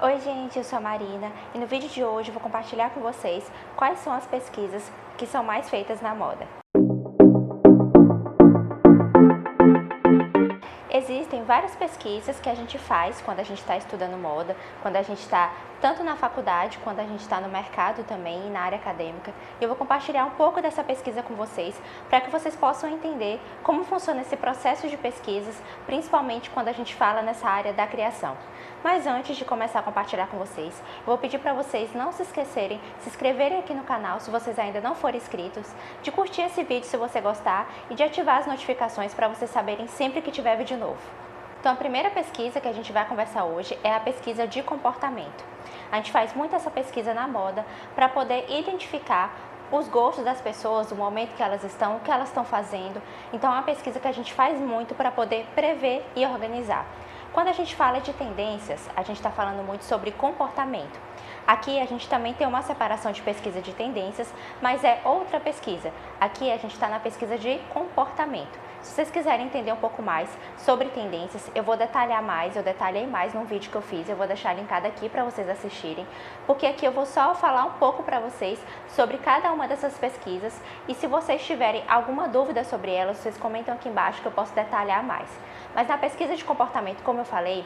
Oi gente, eu sou a Marina e no vídeo de hoje eu vou compartilhar com vocês quais são as pesquisas que são mais feitas na moda. Existem várias pesquisas que a gente faz quando a gente está estudando moda, quando a gente está tanto na faculdade quanto a gente está no mercado também e na área acadêmica. Eu vou compartilhar um pouco dessa pesquisa com vocês para que vocês possam entender como funciona esse processo de pesquisas, principalmente quando a gente fala nessa área da criação. Mas antes de começar a compartilhar com vocês, eu vou pedir para vocês não se esquecerem, se inscreverem aqui no canal se vocês ainda não forem inscritos, de curtir esse vídeo se você gostar e de ativar as notificações para vocês saberem sempre que tiver vídeo novo. Então a primeira pesquisa que a gente vai conversar hoje é a pesquisa de comportamento. A gente faz muito essa pesquisa na moda para poder identificar os gostos das pessoas, o momento que elas estão, o que elas estão fazendo. Então é uma pesquisa que a gente faz muito para poder prever e organizar. Quando a gente fala de tendências, a gente está falando muito sobre comportamento. Aqui a gente também tem uma separação de pesquisa de tendências, mas é outra pesquisa. Aqui a gente está na pesquisa de comportamento. Se vocês quiserem entender um pouco mais sobre tendências, eu vou detalhar mais, eu detalhei mais num vídeo que eu fiz, eu vou deixar linkado aqui para vocês assistirem, porque aqui eu vou só falar um pouco para vocês sobre cada uma dessas pesquisas e se vocês tiverem alguma dúvida sobre elas, vocês comentam aqui embaixo que eu posso detalhar mais. Mas na pesquisa de comportamento, como eu falei,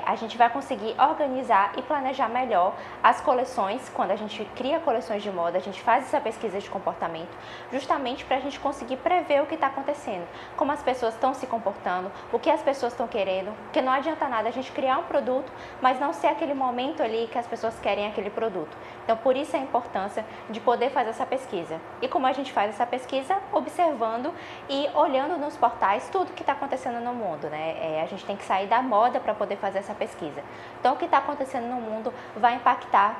a gente vai conseguir organizar e planejar melhor as coleções. Quando a gente cria coleções de moda, a gente faz essa pesquisa de comportamento justamente para a gente conseguir prever o que está acontecendo, como as pessoas estão se comportando, o que as pessoas estão querendo, porque não adianta nada a gente criar um produto, mas não ser aquele momento ali que as pessoas querem aquele produto. Então, por isso a importância de poder fazer essa pesquisa. E como a gente faz essa pesquisa? Observando e olhando nos portais tudo que está acontecendo no mundo, né? A gente tem que sair da moda para poder fazer essa pesquisa. Então, o que está acontecendo no mundo vai impactar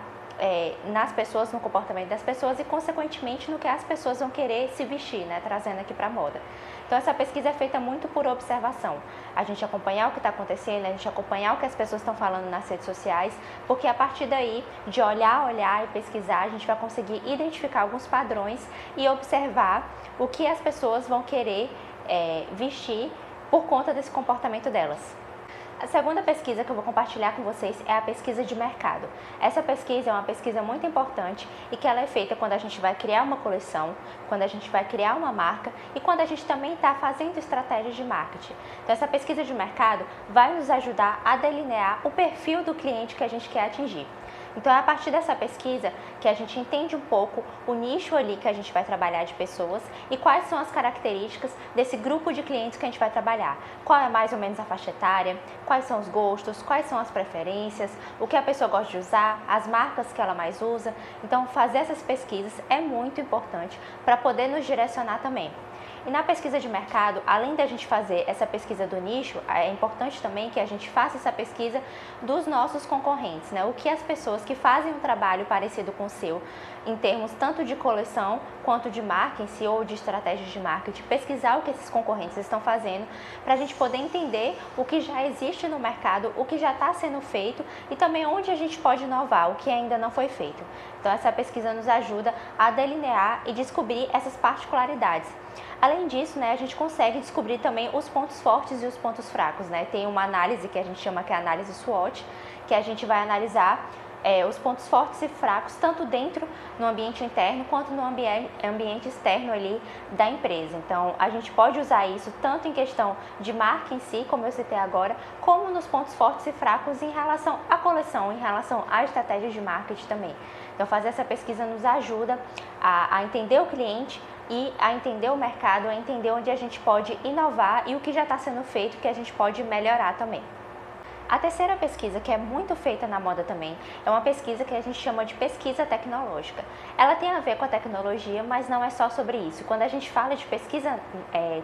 nas pessoas, no comportamento das pessoas e, consequentemente, no que as pessoas vão querer se vestir, né? Trazendo aqui para a moda. Então, essa pesquisa é feita muito por observação. A gente acompanhar o que está acontecendo, a gente acompanhar o que as pessoas estão falando nas redes sociais, porque a partir daí, de olhar e pesquisar, a gente vai conseguir identificar alguns padrões e observar o que as pessoas vão querer vestir por conta desse comportamento delas. A segunda pesquisa que eu vou compartilhar com vocês é a pesquisa de mercado. Essa pesquisa é uma pesquisa muito importante e que ela é feita quando a gente vai criar uma coleção, quando a gente vai criar uma marca e quando a gente também está fazendo estratégias de marketing. Então essa pesquisa de mercado vai nos ajudar a delinear o perfil do cliente que a gente quer atingir. Então é a partir dessa pesquisa que a gente entende um pouco o nicho ali que a gente vai trabalhar de pessoas e quais são as características desse grupo de clientes que a gente vai trabalhar. Qual é mais ou menos a faixa etária, quais são os gostos, quais são as preferências, o que a pessoa gosta de usar, as marcas que ela mais usa. Então fazer essas pesquisas é muito importante para poder nos direcionar também. E na pesquisa de mercado, além da gente fazer essa pesquisa do nicho, é importante também que a gente faça essa pesquisa dos nossos concorrentes, né? O que as pessoas que fazem um trabalho parecido com o seu, em termos tanto de coleção quanto de marca em si ou de estratégias de marketing, pesquisar o que esses concorrentes estão fazendo para a gente poder entender o que já existe no mercado, o que já está sendo feito e também onde a gente pode inovar, o que ainda não foi feito. Então essa pesquisa nos ajuda a delinear e descobrir essas particularidades. Além disso, né, a gente consegue descobrir também os pontos fortes e os pontos fracos, né? Tem uma análise que a gente chama que é a análise SWOT, que a gente vai analisar os pontos fortes e fracos, tanto dentro no ambiente interno, quanto no ambiente externo ali da empresa. Então, a gente pode usar isso tanto em questão de marca em si, como eu citei agora, como nos pontos fortes e fracos em relação à coleção, em relação à estratégia de marketing também. Então, fazer essa pesquisa nos ajuda a entender o cliente e a entender o mercado, a entender onde a gente pode inovar e o que já está sendo feito que a gente pode melhorar também. A terceira pesquisa, que é muito feita na moda também, é uma pesquisa que a gente chama de pesquisa tecnológica. Ela tem a ver com a tecnologia, mas não é só sobre isso. Quando a gente fala de pesquisa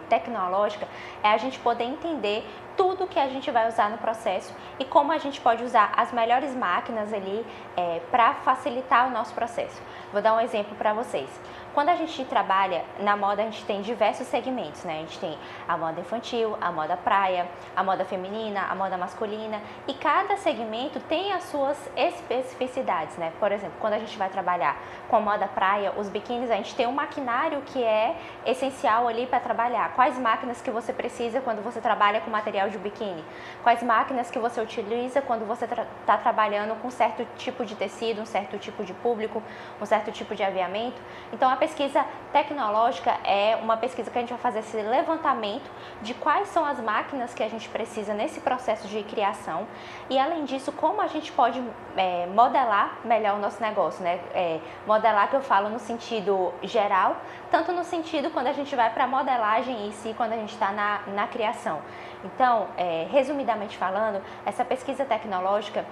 tecnológica, é a gente poder entender tudo que a gente vai usar no processo e como a gente pode usar as melhores máquinas ali para facilitar o nosso processo. Vou dar um exemplo para vocês. Quando a gente trabalha na moda, a gente tem diversos segmentos, né? A gente tem a moda infantil, a moda praia, a moda feminina, a moda masculina, e cada segmento tem as suas especificidades, né? Por exemplo, quando a gente vai trabalhar com a moda praia, os biquínis, a gente tem um maquinário que é essencial ali para trabalhar. Quais máquinas que você precisa quando você trabalha com material de biquíni? Quais máquinas que você utiliza quando você está trabalhando com certo tipo de tecido, um certo tipo de público, um certo tipo de aviamento? Então, a pesquisa tecnológica é uma pesquisa que a gente vai fazer esse levantamento de quais são as máquinas que a gente precisa nesse processo de criação e, além disso, como a gente pode modelar melhor o nosso negócio, né? Modelar, que eu falo no sentido geral, tanto no sentido quando a gente vai para a modelagem em si, quando a gente está na criação. Então, resumidamente falando, essa pesquisa tecnológica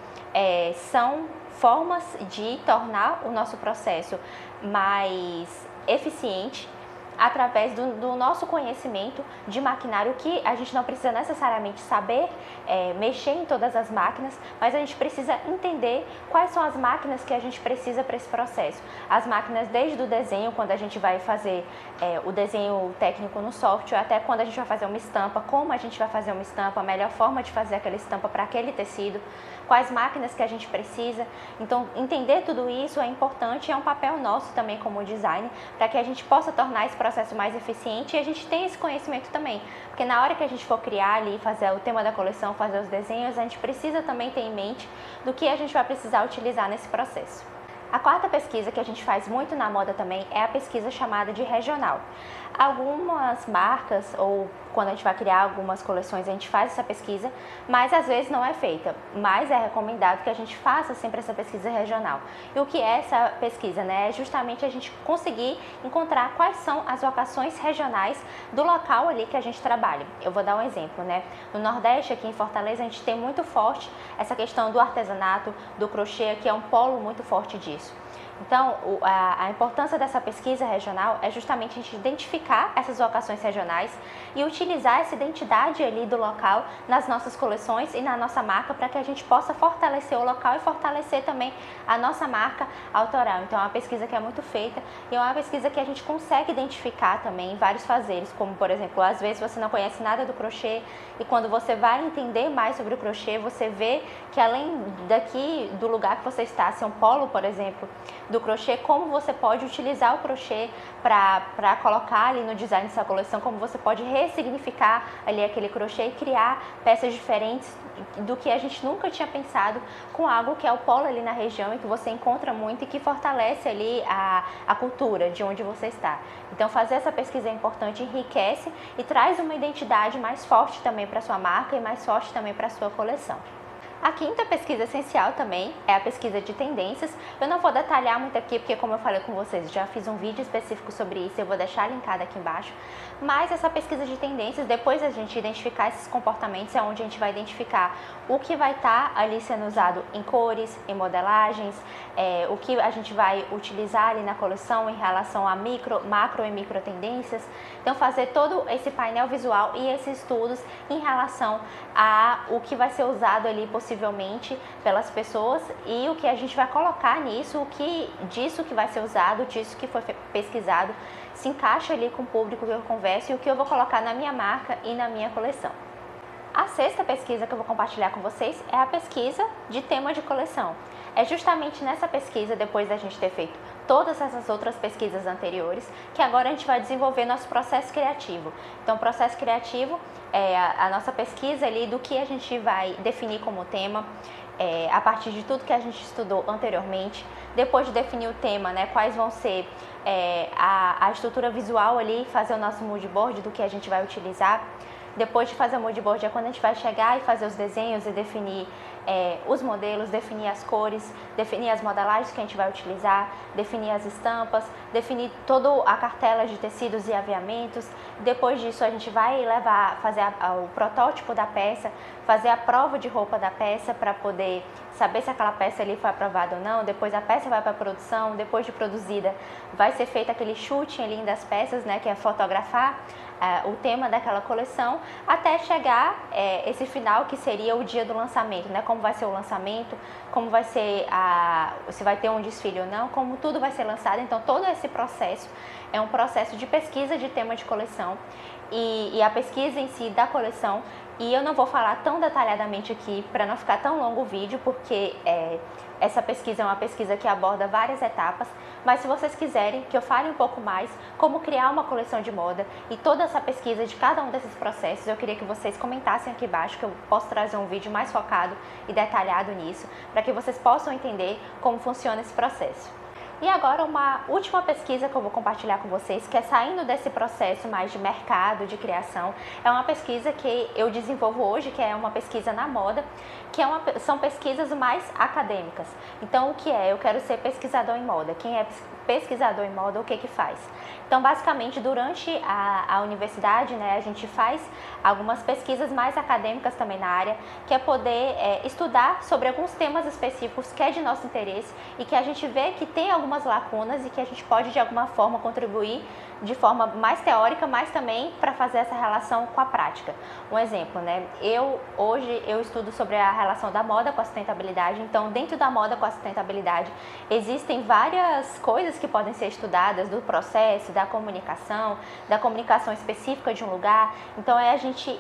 são formas de tornar o nosso processo mais eficiente através do nosso conhecimento de maquinário, que a gente não precisa necessariamente saber mexer em todas as máquinas, mas a gente precisa entender quais são as máquinas que a gente precisa para esse processo. As máquinas desde o desenho, quando a gente vai fazer o desenho técnico no software, até quando a gente vai fazer uma estampa, como a gente vai fazer uma estampa, a melhor forma de fazer aquela estampa para aquele tecido, quais máquinas que a gente precisa. Então, entender tudo isso é importante e é um papel nosso também como design, para que a gente possa tornar esse processo mais eficiente e a gente tenha esse conhecimento também. Porque na hora que a gente for criar ali, fazer o tema da coleção, fazer os desenhos, a gente precisa também ter em mente do que a gente vai precisar utilizar nesse processo. A quarta pesquisa que a gente faz muito na moda também é a pesquisa chamada de regional. Algumas marcas, ou quando a gente vai criar algumas coleções, a gente faz essa pesquisa, mas às vezes não é feita. Mas é recomendado que a gente faça sempre essa pesquisa regional. E o que é essa pesquisa, né? É justamente a gente conseguir encontrar quais são as vocações regionais do local ali que a gente trabalha. Eu vou dar um exemplo, né? No Nordeste, aqui em Fortaleza, a gente tem muito forte essa questão do artesanato, do crochê, que é um polo muito forte disso. Então, a importância dessa pesquisa regional é justamente a gente identificar essas vocações regionais e utilizar essa identidade ali do local nas nossas coleções e na nossa marca, para que a gente possa fortalecer o local e fortalecer também a nossa marca autoral. Então, é uma pesquisa que é muito feita e é uma pesquisa que a gente consegue identificar também vários fazeres, como, por exemplo, às vezes você não conhece nada do crochê e quando você vai entender mais sobre o crochê, você vê que além daqui do lugar que você está, se é um polo, por exemplo, do crochê, como você pode utilizar o crochê para colocar ali no design dessa coleção, como você pode ressignificar ali aquele crochê e criar peças diferentes do que a gente nunca tinha pensado, com algo que é o polo ali na região e que você encontra muito e que fortalece ali a cultura de onde você está. Então, fazer essa pesquisa é importante, enriquece e traz uma identidade mais forte também para sua marca e mais forte também para a sua coleção. A quinta pesquisa essencial também é a pesquisa de tendências. Eu não vou detalhar muito aqui, porque como eu falei com vocês, já fiz um vídeo específico sobre isso, eu vou deixar linkado aqui embaixo. Mas essa pesquisa de tendências, depois da gente identificar esses comportamentos, é onde a gente vai identificar o que vai estar ali sendo usado em cores, em modelagens, o que a gente vai utilizar ali na coleção em relação a macro e micro tendências. Então, fazer todo esse painel visual e esses estudos em relação a o que vai ser usado ali possivelmente pelas pessoas e o que a gente vai colocar nisso, o que disso que vai ser usado, disso que foi pesquisado, se encaixa ali com o público que eu converso e o que eu vou colocar na minha marca e na minha coleção. A sexta pesquisa que eu vou compartilhar com vocês é a pesquisa de tema de coleção. É justamente nessa pesquisa, depois da gente ter feito todas essas outras pesquisas anteriores, que agora a gente vai desenvolver nosso processo criativo. Então, o processo criativo é a nossa pesquisa ali do que a gente vai definir como tema, a partir de tudo que a gente estudou anteriormente. Depois de definir o tema, né, quais vão ser a estrutura visual ali, fazer o nosso mood board do que a gente vai utilizar. Depois de fazer o mood board é quando a gente vai chegar e fazer os desenhos e definir os modelos, definir as cores, definir as modelagens que a gente vai utilizar, definir as estampas, definir toda a cartela de tecidos e aviamentos. Depois disso a gente vai fazer o protótipo da peça, fazer a prova de roupa da peça para poder saber se aquela peça ali foi aprovada ou não. Depois a peça vai para a produção, depois de produzida vai ser feito aquele shooting ali das peças, né, que é fotografar o tema daquela coleção, até chegar esse final que seria o dia do lançamento, né? Como vai ser o lançamento, como vai ser se vai ter um desfile ou não, como tudo vai ser lançado. Então todo esse processo é um processo de pesquisa de tema de coleção e a pesquisa em si da coleção. E eu não vou falar tão detalhadamente aqui para não ficar tão longo o vídeo, porque essa pesquisa é uma pesquisa que aborda várias etapas, mas se vocês quiserem que eu fale um pouco mais como criar uma coleção de moda e toda essa pesquisa de cada um desses processos, eu queria que vocês comentassem aqui embaixo, que eu posso trazer um vídeo mais focado e detalhado nisso, para que vocês possam entender como funciona esse processo. E agora uma última pesquisa que eu vou compartilhar com vocês, que é saindo desse processo mais de mercado, de criação, é uma pesquisa que eu desenvolvo hoje, que é uma pesquisa na moda, que são pesquisas mais acadêmicas. Então o que é? Eu quero ser pesquisador em moda. Quem é pesquisador em moda, o que que faz? Então basicamente durante a universidade, né, a gente faz algumas pesquisas mais acadêmicas também na área, que é poder estudar sobre alguns temas específicos que é de nosso interesse e que a gente vê que tem algumas lacunas e que a gente pode de alguma forma contribuir de forma mais teórica, mas também para fazer essa relação com a prática. Um exemplo, né? Hoje eu estudo sobre a relação da moda com a sustentabilidade, então dentro da moda com a sustentabilidade existem várias coisas que podem ser estudadas do processo, da comunicação específica de um lugar. Então é a gente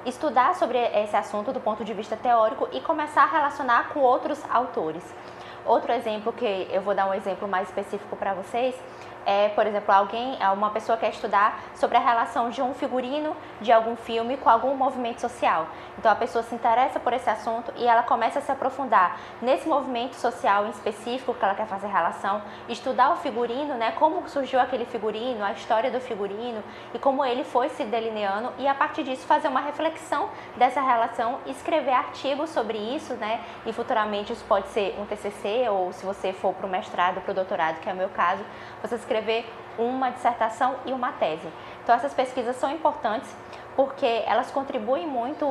estudar sobre esse assunto do ponto de vista teórico e começar a relacionar com outros autores. Outro exemplo, que eu vou dar um exemplo mais específico para vocês, por exemplo, uma pessoa quer estudar sobre a relação de um figurino de algum filme com algum movimento social. Então a pessoa se interessa por esse assunto e ela começa a se aprofundar nesse movimento social em específico que ela quer fazer relação, estudar o figurino, né, como surgiu aquele figurino, a história do figurino e como ele foi se delineando, e a partir disso fazer uma reflexão dessa relação, escrever artigos sobre isso, né, e futuramente isso pode ser um TCC, ou se você for para o mestrado, para o doutorado, que é o meu caso, você escrever uma dissertação e uma tese. Então essas pesquisas são importantes porque elas contribuem muito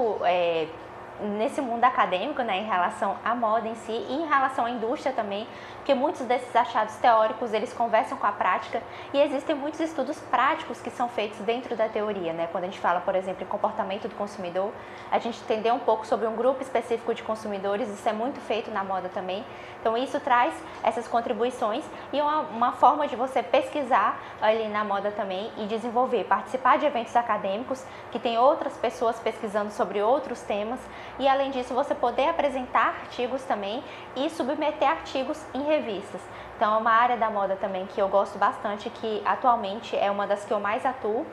nesse mundo acadêmico, né, em relação à moda em si e em relação à indústria também, porque muitos desses achados teóricos eles conversam com a prática e existem muitos estudos práticos que são feitos dentro da teoria, né? Quando a gente fala, por exemplo, em comportamento do consumidor, a gente entender um pouco sobre um grupo específico de consumidores, isso é muito feito na moda também. Então isso traz essas contribuições e uma forma de você pesquisar ali na moda também e desenvolver, participar de eventos acadêmicos que tem outras pessoas pesquisando sobre outros temas. E além disso, você poder apresentar artigos também e submeter artigos em revistas. Então é uma área da moda também que eu gosto bastante, que atualmente é uma das que eu mais atuo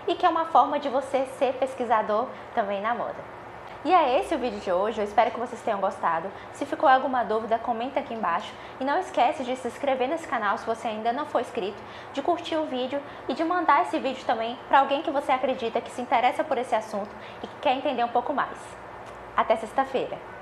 e que é uma forma de você ser pesquisador também na moda. E é esse o vídeo de hoje, eu espero que vocês tenham gostado. Se ficou alguma dúvida, comenta aqui embaixo. E não esquece de se inscrever nesse canal se você ainda não for inscrito, de curtir o vídeo e de mandar esse vídeo também para alguém que você acredita que se interessa por esse assunto e que quer entender um pouco mais. Até sexta-feira!